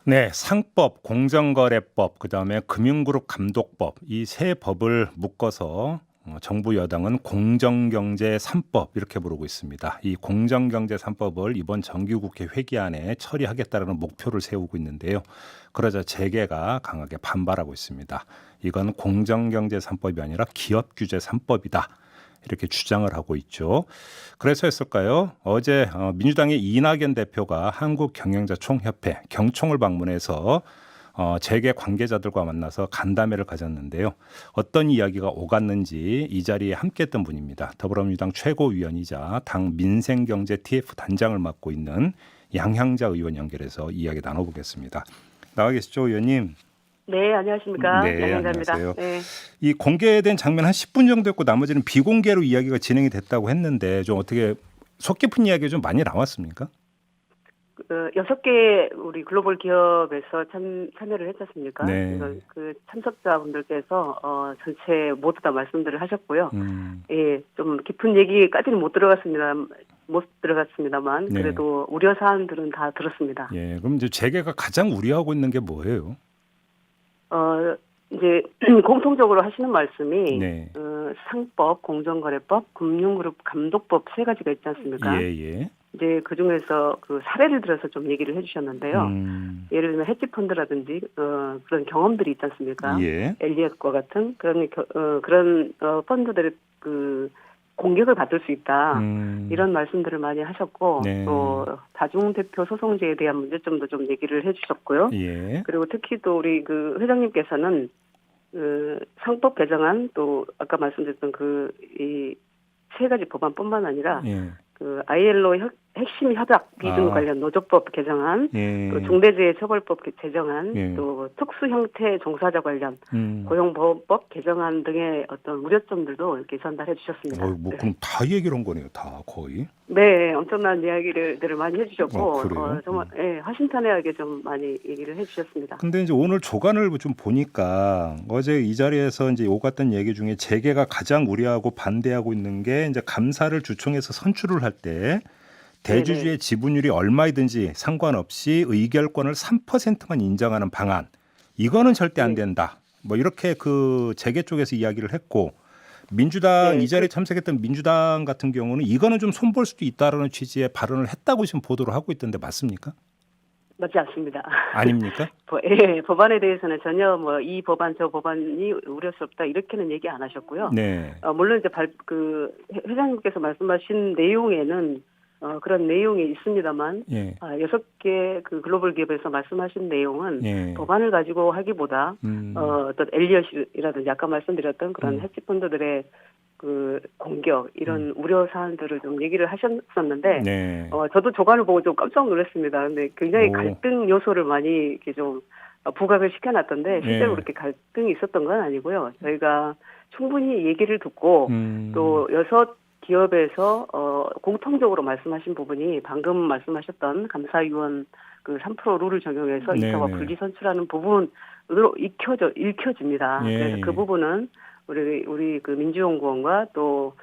네, 상법, 공정거래법, 그다음에 금융그룹 감독법 이 세 법을 묶어서 정부 여당은 공정경제 3법 이렇게 부르고 있습니다. 이 공정경제 3법을 이번 정기국회 회기안에 처리하겠다는 목표를 세우고 있는데요. 그러자 재계가 강하게 반발하고 있습니다. 이건 공정경제 3법이 아니라 기업규제 3법이다. 이렇게 주장을 하고 있죠. 그래서였을까요? 어제 민주당의 이낙연 대표가 한국경영자총협회 경총을 방문해서 재계 관계자들과 만나서 간담회를 가졌는데요. 어떤 이야기가 오갔는지 이 자리에 함께했던 분입니다. 더불어민주당 최고위원이자 당 민생경제 TF 단장을 맡고 있는 양향자 의원 연결해서 이야기 나눠보겠습니다. 나와 계시죠, 의원님? 네, 안녕하십니까. 네, 양현자입니다. 안녕하세요. 네. 이 공개된 장면 한 10분 정도였고 나머지는 비공개로 이야기가 진행이 됐다고 했는데 좀 어떻게 속 깊은 이야기가 좀 많이 나왔습니까? 6개 우리 글로벌 기업에서 참여를 했지 않습니까? 네. 그래서 그 참석자분들께서 전체 모두 다 말씀들을 하셨고요. 예, 좀 깊은 얘기까지는 못 들어갔습니다만 네. 그래도 우려 사안들은 다 들었습니다. 예, 그럼 이제 재계가 가장 우려하고 있는 게 뭐예요? 이제 공통적으로 하시는 말씀이 네. 상법, 공정거래법, 금융그룹 감독법 세 가지가 있지 않습니까? 예, 예. 이제 그 중에서 그 사례를 들어서 좀 얘기를 해주셨는데요. 예를 들면 헤지펀드라든지 그런 경험들이 있지 않습니까? 예. 엘리엇과 같은 그런 펀드들의 그 공격을 받을 수 있다. 이런 말씀들을 많이 하셨고 네. 또 다중대표 소송제에 대한 문제점도 좀 얘기를 해주셨고요. 예. 그리고 특히 또 우리 그 회장님께서는 그 상법 개정안 또 아까 말씀드렸던 그 이 세 가지 법안뿐만 아니라 예. 그 ILO 핵심 협약 비준 아. 관련 노조법 개정안, 예. 또 중대재해처벌법 제정안, 예. 또 특수 형태 종사자 관련 고용보호법 개정안 등의 어떤 우려점들도 이렇게 전달해 주셨습니다. 뭐 그럼 다 얘기를 한 거네요, 다 거의. 네, 엄청난 이야기들을 많이 해주셨고 그래요? 정말 허심탄회하게 좀 많이 얘기를 해주셨습니다. 근데 이제 오늘 조간을 좀 보니까 어제 이 자리에서 이제 오갔던 얘기 중에 재계가 가장 우려하고 반대하고 있는 게 이제 감사를 주총해서 선출을 할 때 대주주의 지분율이 얼마이든지 상관없이 의결권을 3%만 인정하는 방안. 이거는 절대 안 된다. 뭐 이렇게 그 재계 쪽에서 이야기를 했고 민주당 이 자리에 참석했던 민주당 같은 경우는 이거는 좀 손볼 수도 있다라는 취지의 발언을 했다고 지금 보도를 하고 있던데 맞습니까? 맞지 않습니다. 아닙니까? 예, 법안에 대해서는 전혀 뭐 이 법안 저 법안이 우려스럽다 이렇게는 얘기 안 하셨고요. 네. 물론 이제 회장님께서 말씀하신 내용에는 그런 내용이 있습니다만, 예. 6개 그 글로벌 기업에서 말씀하신 내용은 예. 법안을 가지고 하기보다 어떤 엘리엇이라든지 아까 말씀드렸던 그런 헤지펀드들의 그 공격 이런 우려 사안들을 좀 얘기를 하셨었는데, 네. 저도 조간을 보고 좀 깜짝 놀랐습니다. 근데 굉장히 오. 갈등 요소를 많이 이렇게 좀 부각을 시켜놨던데 실제로 예. 그렇게 갈등이 있었던 건 아니고요. 저희가 충분히 얘기를 듣고 또 6기업에서 공통적으로 말씀하신 부분이 방금 말씀하셨던 감사위원 그 3% 룰을 적용해서 이사와 분리 선출하는 부분으로 읽혀집니다. 예. 그래서 그 부분은 우리 그 민주연구원과 또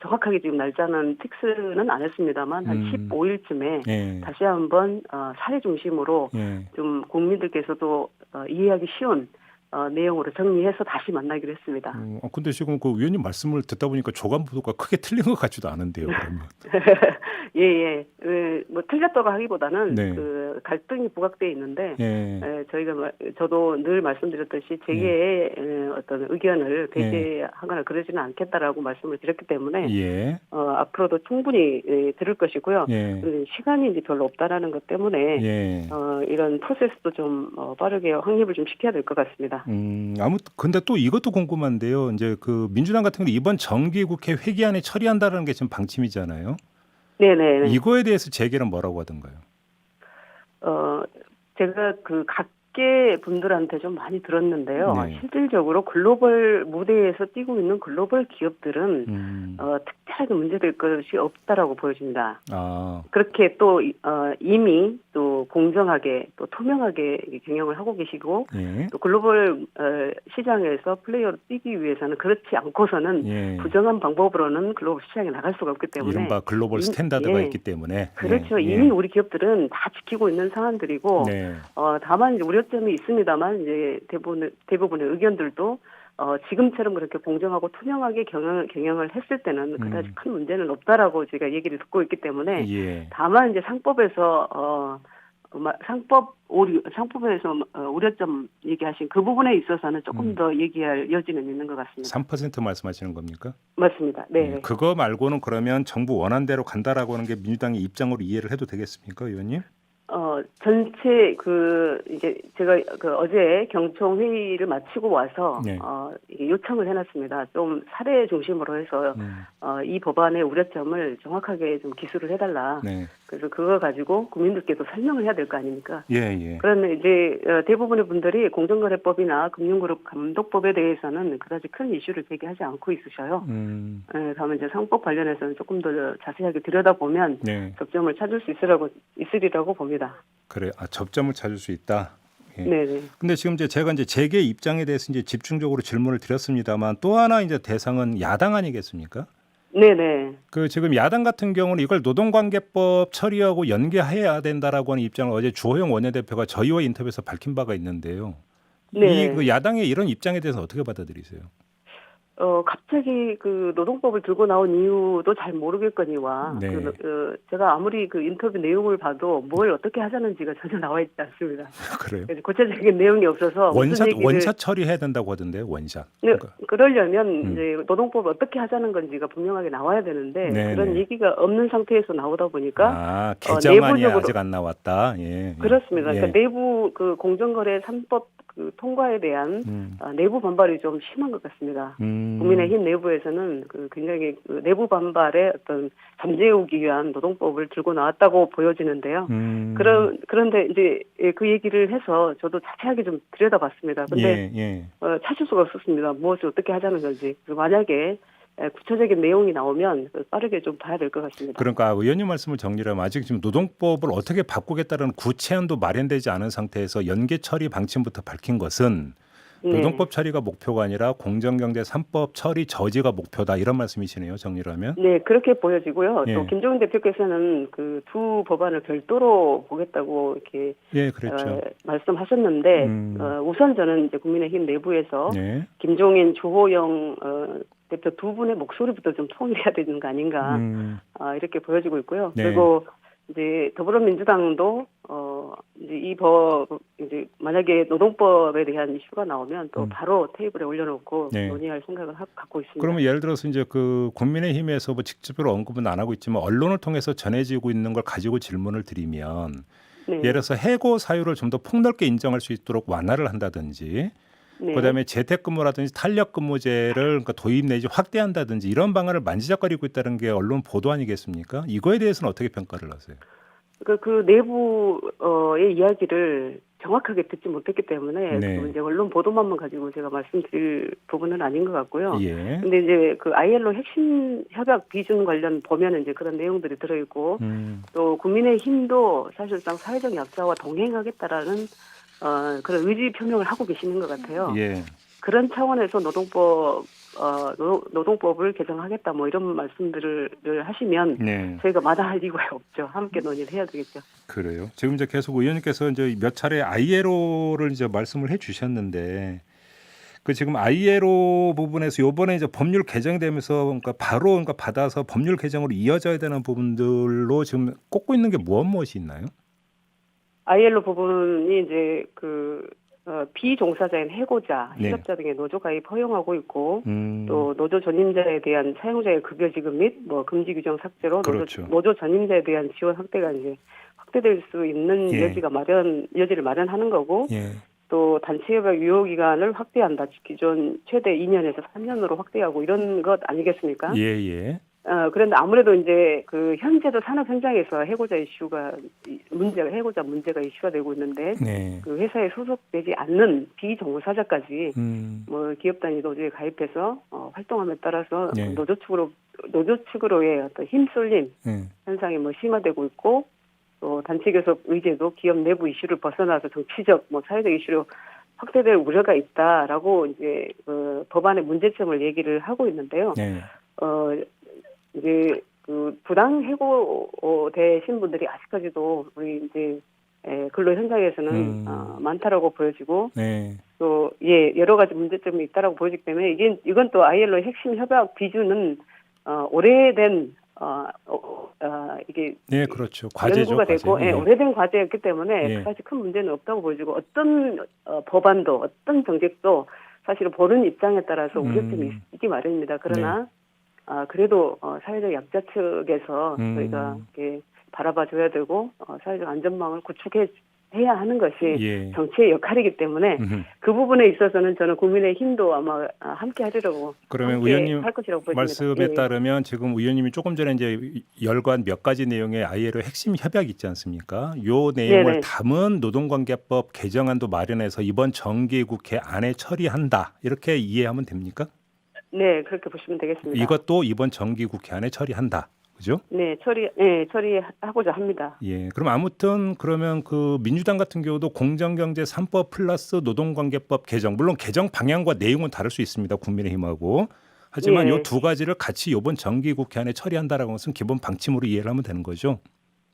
정확하게 지금 날짜는 픽스는 안 했습니다만 한 15일쯤에 예. 다시 한번 사례 중심으로 예. 좀 국민들께서도 이해하기 쉬운 내용으로 정리해서 다시 만나기로 했습니다. 근데 지금 그 위원님 말씀을 듣다 보니까 조간 보도가 크게 틀린 것 같지도 않은데요. 그러면. 예. 뭐 틀렸다고 하기보다는 네. 그 갈등이 부각돼 있는데 예. 저도 늘 말씀드렸듯이 재계의 어떤 의견을 배제하거나 그러지는 않겠다라고 말씀을 드렸기 때문에 예. 앞으로도 충분히 들을 것이고요. 예. 시간이 이제 별로 없다라는 것 때문에 예. 이런 프로세스도 좀 빠르게 확립을 좀 시켜야 될 것 같습니다. 아무튼 근데 또 이것도 궁금한데요. 이제 그 민주당 같은 경우 이번 정기국회 회기안에 처리한다는 게 지금 방침이잖아요. 네네. 이거에 대해서 재계는 뭐라고 하던가요? 제가 그 각계 분들한테 좀 많이 들었는데요. 네. 실질적으로 글로벌 무대에서 뛰고 있는 글로벌 기업들은 특별하게 문제될 것이 없다라고 보여집니다. 아, 그렇게 또 이미 또 공정하게 또 투명하게 경영을 하고 계시고 예, 또 글로벌 시장에서 플레이어로 뛰기 위해서는 그렇지 않고서는 예. 부정한 방법으로는 글로벌 시장에 나갈 수가 없기 때문에 이른바 글로벌 스탠다드가 있기 때문에. 그렇죠. 예, 이미 예. 우리 기업들은 다 지키고 있는 사안들이고 네. 다만 이제 우려점이 있습니다만 이제 대부분의 의견들도 지금처럼 그렇게 공정하고 투명하게 경영을 했을 때는 그다지 큰 문제는 없다라고 제가 얘기를 듣고 있기 때문에 예. 다만 이제 상법에서 상법에서 우려점 얘기하신 그 부분에 있어서는 조금 더 얘기할 여지는 있는 것 같습니다. 3% 말씀하시는 겁니까? 맞습니다. 네. 예. 그거 말고는 그러면 정부 원안대로 간다라고 하는 게 민주당의 입장으로 이해를 해도 되겠습니까, 의원님? 전체 이제 제가 어제 경총 회의를 마치고 와서 네. 이게 요청을 해놨습니다. 좀 사례 중심으로 해서 이 법안의 우려점을 정확하게 좀 기술을 해달라. 네. 그래서 그거 가지고 국민들께도 설명을 해야 될 거 아닙니까? 예, 예. 그런데 이제 대부분의 분들이 공정거래법이나 금융그룹 감독법에 대해서는 그다지 큰 이슈를 제기하지 않고 있으셔요. 다만 이제 상법 관련해서는 조금 더 자세하게 들여다보면 네. 접점을 찾을 수 있으리라고 봅니다. 그래. 접점을 찾을 수 있다. 예. 네네. 근데 지금 제가 재계 입장에 대해서 이제 집중적으로 질문을 드렸습니다만 또 하나 이제 대상은 야당 아니겠습니까? 네네. 지금 야당 같은 경우는 이걸 노동관계법 처리하고 연계해야 된다라고 하는 입장을 어제 주호영 원내대표가 저희와 인터뷰에서 밝힌 바가 있는데요. 네. 이 야당의 이런 입장에 대해서 어떻게 받아들이세요? 갑자기 노동법을 들고 나온 이유도 잘 모르겠거니와, 네. 제가 아무리 인터뷰 내용을 봐도 뭘 어떻게 하자는지가 전혀 나와 있지 않습니다. 그래요? 그래서 구체적인 내용이 없어서. 원샷 처리해야 된다고 하던데요, 원샷. 네, 그러니까. 그러려면 이제 노동법을 어떻게 하자는 건지가 분명하게 나와야 되는데, 네네. 그런 얘기가 없는 상태에서 나오다 보니까. 개정안이 내부적으로 아직 안 나왔다. 예. 그렇습니다. 예. 그러니까 내부 공정거래 3법 통과에 대한 내부 반발이 좀 심한 것 같습니다. 국민의힘 내부에서는 굉장히 내부 반발의 어떤 잠재우기 위한 노동법을 들고 나왔다고 보여지는데요. 그런데 이제 그 얘기를 해서 저도 자세하게 좀 들여다봤습니다. 근데 찾을 수가 없었습니다. 무엇을 어떻게 하자는 건지. 만약에 구체적인 내용이 나오면 빠르게 좀 봐야 될 것 같습니다. 그러니까 의원님 말씀을 정리하면 아직 지금 노동법을 어떻게 바꾸겠다는 구체안도 마련되지 않은 상태에서 연계 처리 방침부터 밝힌 것은 노동법 처리가 목표가 아니라 공정경제 3법 처리 저지가 목표다 이런 말씀이시네요. 정리를 하면. 네, 그렇게 보여지고요. 예. 또 김종인 대표께서는 두 법안을 별도로 보겠다고 이렇게 그랬죠. 말씀하셨는데 우선 저는 이제 국민의힘 내부에서 김종인, 주호영 대표 두 분의 목소리부터 좀 통일해야 되는 거 아닌가 이렇게 보여지고 있고요. 네. 그리고 이제 더불어민주당도 이제 이 법 이제 만약에 노동법에 대한 이슈가 나오면 또 바로 테이블에 올려놓고 논의할 생각을 갖고 있습니다. 그러면 예를 들어서 이제 국민의힘에서 직접적으로 언급은 안 하고 있지만 언론을 통해서 전해지고 있는 걸 가지고 질문을 드리면 예를 들어서 해고 사유를 좀 더 폭넓게 인정할 수 있도록 완화를 한다든지. 그다음에 재택근무라든지 탄력근무제를 그러니까 도입 내지 확대한다든지 이런 방안을 만지작거리고 있다는 게 언론 보도 아니겠습니까? 이거에 대해서는 어떻게 평가를 하세요? 그 내부의 이야기를 정확하게 듣지 못했기 때문에 이제 언론 보도만만 가지고 제가 말씀드릴 부분은 아닌 것 같고요. 근데 이제 ILO 핵심 협약 비준 관련 보면 이제 그런 내용들이 들어있고 또 국민의힘도 사실상 사회적 약자와 동행하겠다라는 그런 의지 표명을 하고 계시는 것 같아요. 그런 차원에서 노동법을 개정하겠다 뭐 이런 말씀들을 하시면 저희가 마다할 이유가 없죠. 함께 논의를 해야 되겠죠. 그래요. 지금 이제 계속 의원님께서 이제 몇 차례 ILO를 이제 말씀을 해주셨는데 지금 ILO 부분에서 이번에 이제 법률 개정되면서 바로 받아서 법률 개정으로 이어져야 되는 부분들로 지금 꼽고 있는 게 무엇이 있나요? ILO 부분이 이제 비종사자인 해고자, 실업자 등의 노조 가입 허용하고 있고 또 노조 전임자에 대한 사용자의 급여 지급 및 금지 규정 삭제로 노조 전임자에 대한 지원 확대가 이제 확대될 수 있는 여지를 마련하는 거고 또 단체협약 유효 기간을 확대한다. 기존 최대 2년에서 3년으로 확대하고 이런 것 아니겠습니까? 그런데 아무래도 이제 그 현재도 산업 현장에서 해고자 문제가 이슈가 되고 있는데 네. 그 회사에 소속되지 않는 비정부사자까지 뭐 기업 단위 노조에 가입해서 활동함에 따라서 네. 노조 측으로의 어떤 힘쏠림 현상이 뭐 심화되고 있고 또 단체 교섭 의제도 기업 내부 이슈를 벗어나서 정치적 뭐 사회적 이슈로 확대될 우려가 있다라고 이제 그 법안의 문제점을 얘기를 하고 있는데요. 네. 이제 그 부당 해고되신 분들이 아직까지도 우리 이제 근로 현장에서는 많다라고 보여지고 네. 또 여러 가지 문제점이 있다라고 보여지기 때문에 이건 또 ILO의 핵심 협약 비준은 오래된 이게 네, 그렇죠. 과제죠, 연구가 되고 과제. 예. 오래된 과제였기 때문에 예. 그다지 큰 문제는 없다고 보여지고 어떤 법안도 어떤 정책도 사실은 보는 입장에 따라서 우려점이 있기 마련입니다. 그러나 그래도 사회적 약자 측에서 저희가 이렇게 바라봐줘야 되고 사회적 안전망을 구축해야 하는 것이 정치의 역할이기 때문에 그 부분에 있어서는 저는 국민의힘도 아마 함께 하리라고 그러면 함께 의원님 할 것이라고 보입니다. 말씀에 따르면 지금 의원님이 조금 전에 이제 열거한 몇 가지 내용의 ILO 핵심 협약 있지 않습니까? 요 내용을 담은 노동관계법 개정안도 마련해서 이번 정기국회 안에 처리한다 이렇게 이해하면 됩니까? 네, 그렇게 보시면 되겠습니다. 이것도 이번 정기국회 안에 처리한다. 그죠? 네, 처리하고자 합니다. 예. 그럼 아무튼 그러면 그 민주당 같은 경우도 공정경제 3법 플러스 노동관계법 개정, 물론 개정 방향과 내용은 다를 수 있습니다. 국민의힘하고. 하지만 이 두 가지를 같이 이번 정기국회 안에 처리한다라는 것은 기본 방침으로 이해를 하면 되는 거죠.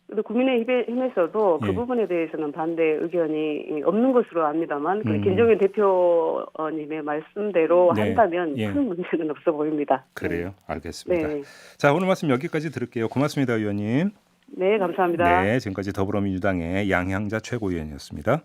근데 국민의힘에서도 그 부분에 대해서는 반대 의견이 없는 것으로 압니다만 김종인 대표님의 말씀대로 한다면 큰 문제는 없어 보입니다. 그래요. 알겠습니다. 자, 오늘 말씀 여기까지 들을게요. 고맙습니다, 의원님. 네, 감사합니다. 네, 지금까지 더불어민주당의 양향자 최고위원이었습니다.